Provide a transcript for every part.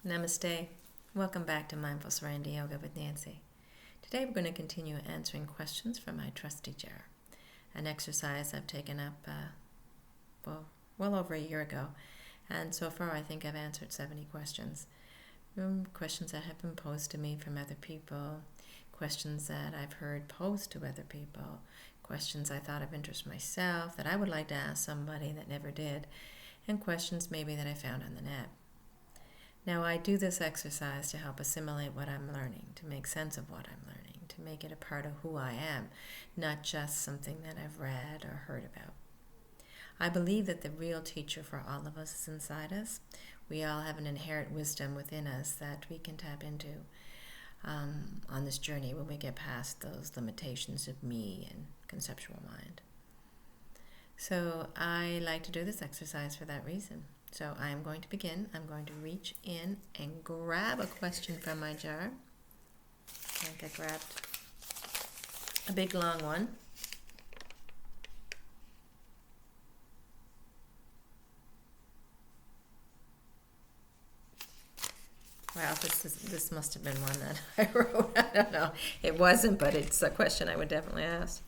Namaste. Welcome back to Mindful Serenity Yoga with Nancy. Today we're going to continue answering questions from my trusty jar, an exercise I've taken up well over a year ago. And so far I think I've answered 70 questions. Questions that have been posed to me from other people, questions that I've heard posed to other people, questions I thought of interest myself that I would like to ask somebody that never did, and questions maybe that I found on the net. Now, I do this exercise to help assimilate what I'm learning, to make sense of what I'm learning, to make it a part of who I am, not just something that I've read or heard about. I believe that the real teacher for all of us is inside us. We all have an inherent wisdom within us that we can tap into on this journey when we get past those limitations of me and conceptual mind. So I like to do this exercise for that reason. So I am going to begin. I'm going to reach in and grab a question from my jar. I think I grabbed a big long one. Wow, this must have been one that I wrote. I don't know. It wasn't, but it's a question I would definitely ask.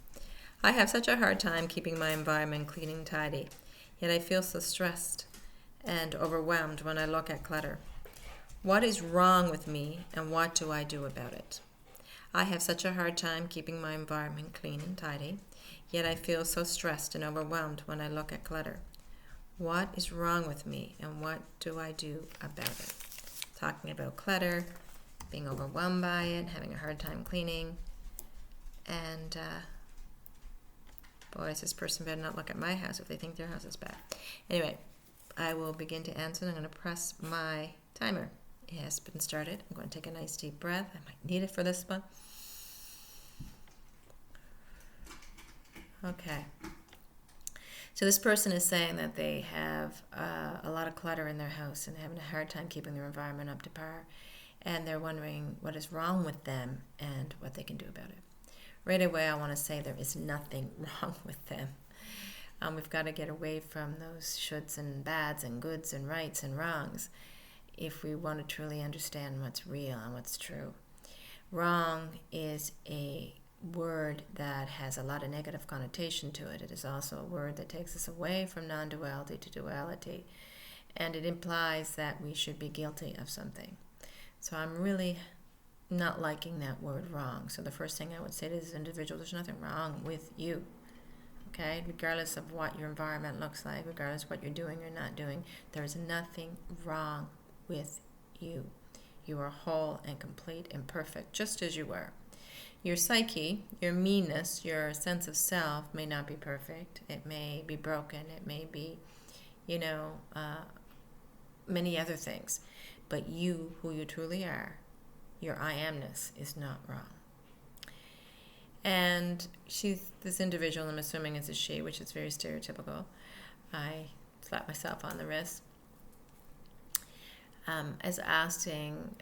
I have such a hard time keeping my environment clean and tidy, yet I feel so stressed and overwhelmed when I look at clutter. What is wrong with me and what do I do about it? I have such a hard time keeping my environment clean and tidy, yet I feel so stressed and overwhelmed when I look at clutter. What is wrong with me and what do I do about it? Talking about clutter, being overwhelmed by it, having a hard time cleaning, and boys, this person better not look at my house if they think their house is bad. Anyway, I will begin to answer. I'm going to press my timer. It has been started. I'm going to take a nice deep breath. I might need it for this one. Okay. So this person is saying that they have a lot of clutter in their house and having a hard time keeping their environment up to par. And they're wondering what is wrong with them and what they can do about it. Right away, I want to say there is nothing wrong with them. We've got to get away from those shoulds and bads and goods and rights and wrongs if we want to truly understand what's real and what's true. Wrong is a word that has a lot of negative connotation to it. It is also a word that takes us away from non-duality to duality, and it implies that we should be guilty of something. So I'm really not liking that word wrong. So the first thing I would say to this individual, there's nothing wrong with you. Okay, regardless of what your environment looks like, regardless of what you're doing or not doing, there is nothing wrong with you. You are whole and complete and perfect, just as you are. Your psyche, your meanness, your sense of self may not be perfect. It may be broken. It may be, many other things. But you, who you truly are, your I amness is not wrong. And this individual, I'm assuming it's a she, which is very stereotypical. I slapped myself on the wrist. As asking,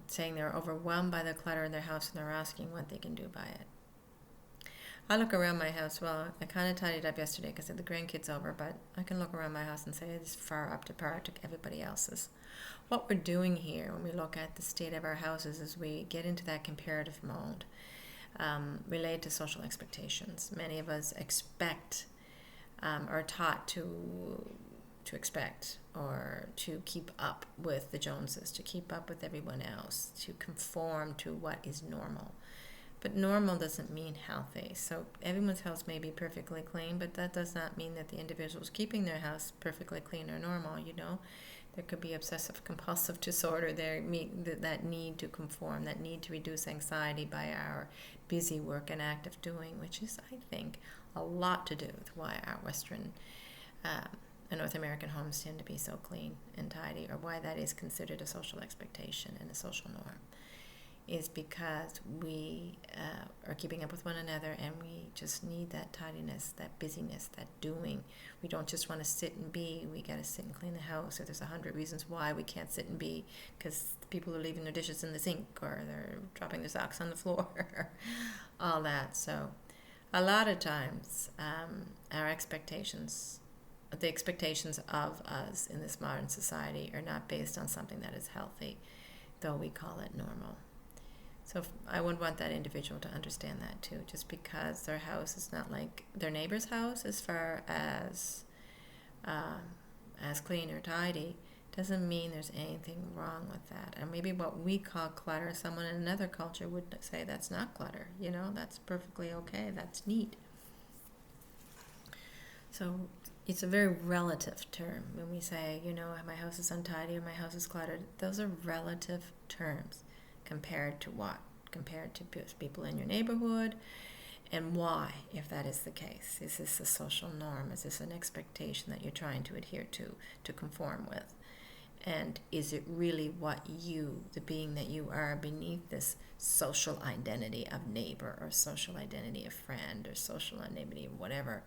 saying they're overwhelmed by the clutter in their house and they're asking what they can do by it. I look around my house, well, I kind of tidied up yesterday because I had the grandkids over, but I can look around my house and say it's far up to par to everybody else's. What we're doing here when we look at the state of our houses is we get into that comparative mode. Related to social expectations. Many of us expect, are taught to expect or to keep up with the Joneses, to keep up with everyone else, to conform to what is normal. But normal doesn't mean healthy. So everyone's house may be perfectly clean, but that does not mean that the individuals keeping their house perfectly clean are normal, There could be obsessive compulsive disorder there, that need to conform, that need to reduce anxiety by our busy work and active doing, which is, I think, a lot to do with why our Western and North American homes tend to be so clean and tidy, or why that is considered a social expectation and a social norm, is because we are keeping up with one another and we just need that tidiness, that busyness, that doing. We don't just want to sit and be. We got to sit and clean the house. Or there's 100 reasons why we can't sit and be, because people are leaving their dishes in the sink or they're dropping their socks on the floor, all that. So a lot of times our expectations the expectations of us in this modern society are not based on something that is healthy, though we call it normal. So I would want that individual to understand that too. Just because their house is not like their neighbor's house as far as clean or tidy, doesn't mean there's anything wrong with that. And maybe what we call clutter, someone in another culture would say that's not clutter. That's perfectly okay. That's neat. So it's a very relative term when we say, my house is untidy or my house is cluttered. Those are relative terms. Compared to what? Compared to people in your neighborhood, and why, if that is the case? Is this a social norm? Is this an expectation that you're trying to adhere to conform with? And is it really what you, the being that you are, beneath this social identity of neighbor or social identity of friend or social identity of whatever,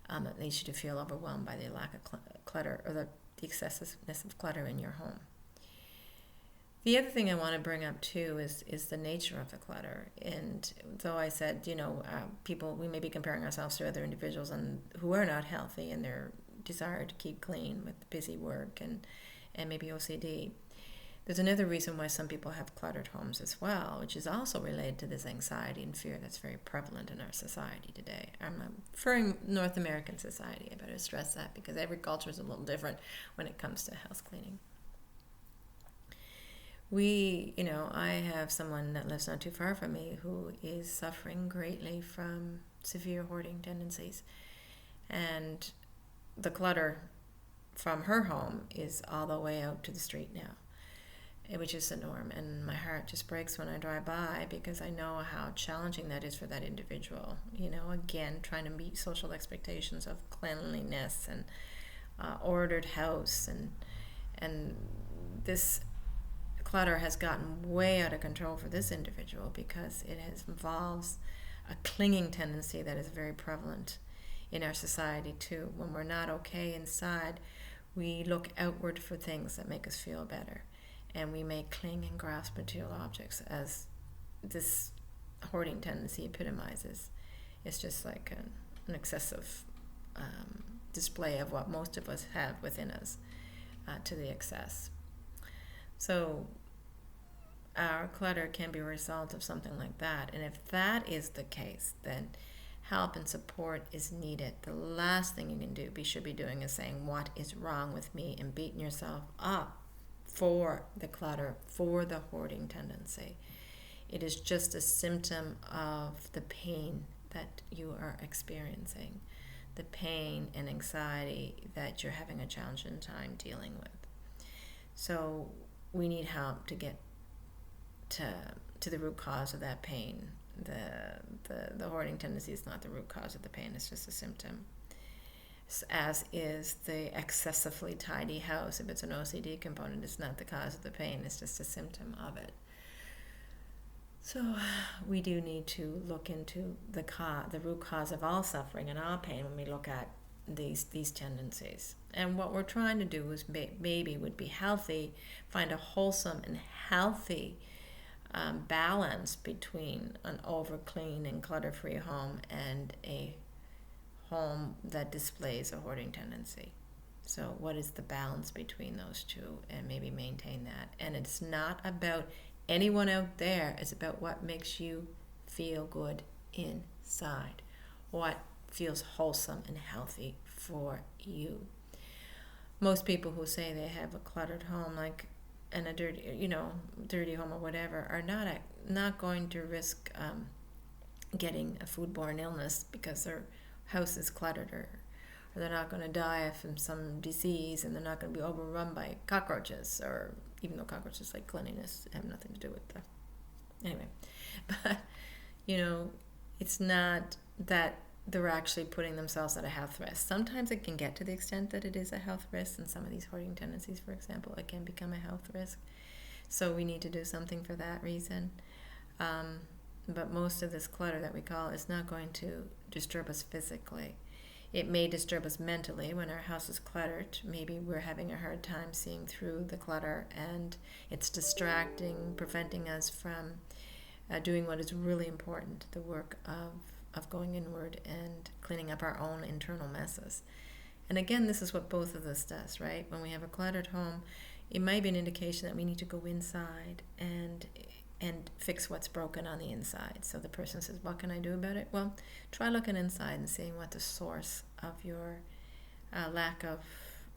that leads you to feel overwhelmed by the lack of clutter or the excessiveness of clutter in your home? The other thing I want to bring up too is the nature of the clutter. And though I said, people, we may be comparing ourselves to other individuals who are not healthy in their desire to keep clean with busy work and maybe OCD. There's another reason why some people have cluttered homes as well, which is also related to this anxiety and fear that's very prevalent in our society today. I'm referring North American society. I better stress that because every culture is a little different when it comes to house cleaning. I have someone that lives not too far from me who is suffering greatly from severe hoarding tendencies. And the clutter from her home is all the way out to the street now, which is the norm. And my heart just breaks when I drive by because I know how challenging that is for that individual. Again, trying to meet social expectations of cleanliness and ordered house. And this clutter has gotten way out of control for this individual because it involves a clinging tendency that is very prevalent in our society too. When we're not okay inside, we look outward for things that make us feel better, and we may cling and grasp material objects, as this hoarding tendency epitomizes. It's just like an excessive display of what most of us have within us to the excess. So our clutter can be a result of something like that. And if that is the case, then help and support is needed. The last thing you can do, should be doing, is saying, what is wrong with me, and beating yourself up for the clutter, for the hoarding tendency. It is just a symptom of the pain that you are experiencing, the pain and anxiety that you're having a challenging time dealing with. So we need help to get to the root cause of that pain. The hoarding tendency is not the root cause of the pain, it's just a symptom. As is the excessively tidy house. If it's an OCD component, it's not the cause of the pain, it's just a symptom of it. So we do need to look into the root cause of all suffering and all pain when we look at these tendencies. And what we're trying to do is maybe would be healthy, find a wholesome and healthy balance between an over clean and clutter-free home and a home that displays a hoarding tendency. So what is the balance between those two, and maybe maintain that. And it's not about anyone out there, it's about what makes you feel good inside, what feels wholesome and healthy for you. Most people who say they have a cluttered home, and a dirty home or whatever, are not going to risk getting a foodborne illness because their house is cluttered, or they're not going to die from some disease, and they're not going to be overrun by cockroaches, or even though cockroaches like cleanliness have nothing to do with that. Anyway, but it's not that they're actually putting themselves at a health risk. Sometimes it can get to the extent that it is a health risk, and some of these hoarding tendencies, for example, it can become a health risk. So we need to do something for that reason. But most of this clutter that we call is not going to disturb us physically. It may disturb us mentally when our house is cluttered. Maybe we're having a hard time seeing through the clutter, and it's distracting, preventing us from doing what is really important, the work of going inward and cleaning up our own internal messes. And again, this is what both of this does, right? When we have a cluttered home, it might be an indication that we need to go inside and fix what's broken on the inside. So the person says, what can I do about it? Well, try looking inside and seeing what the source of your lack of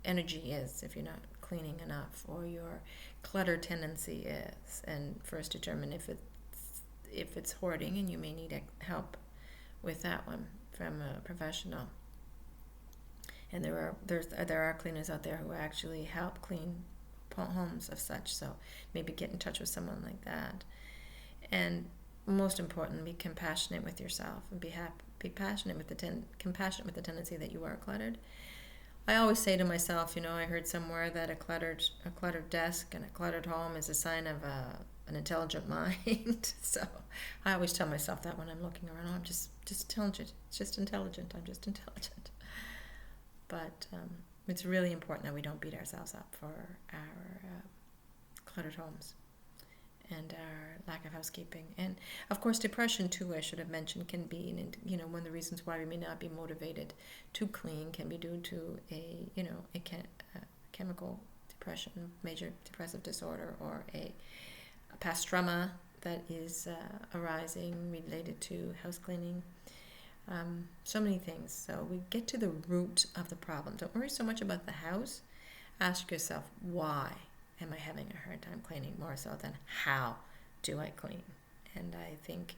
energy is if you're not cleaning enough, or your clutter tendency is, and first determine if it's hoarding, and you may need help with that one from a professional. And there are cleaners out there who actually help clean homes of such, so maybe get in touch with someone like that. And most importantly, be compassionate with yourself, and be compassionate with the tendency that you are cluttered. I always say to myself, I heard somewhere that a cluttered desk and a cluttered home is a sign of an intelligent mind. So I always tell myself that when I'm looking around, I'm just intelligent. It's just intelligent. I'm just intelligent. But it's really important that we don't beat ourselves up for our cluttered homes and our lack of housekeeping. And of course, depression too, I should have mentioned, can be, one of the reasons why we may not be motivated to clean can be due to a chemical depression, major depressive disorder, or a past trauma that is arising related to house cleaning. So many things. So we get to the root of the problem. Don't worry so much about the house. Ask yourself, why am I having a hard time cleaning, more so than how do I clean? And I think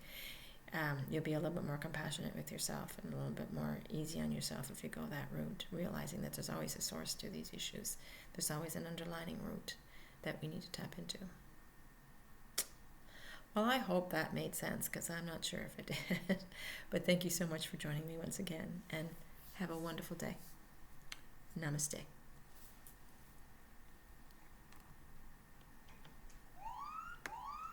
you'll be a little bit more compassionate with yourself and a little bit more easy on yourself if you go that route, realizing that there's always a source to these issues. There's always an underlying root that we need to tap into. Well, I hope that made sense, because I'm not sure if it did. But thank you so much for joining me once again, and have a wonderful day. Namaste.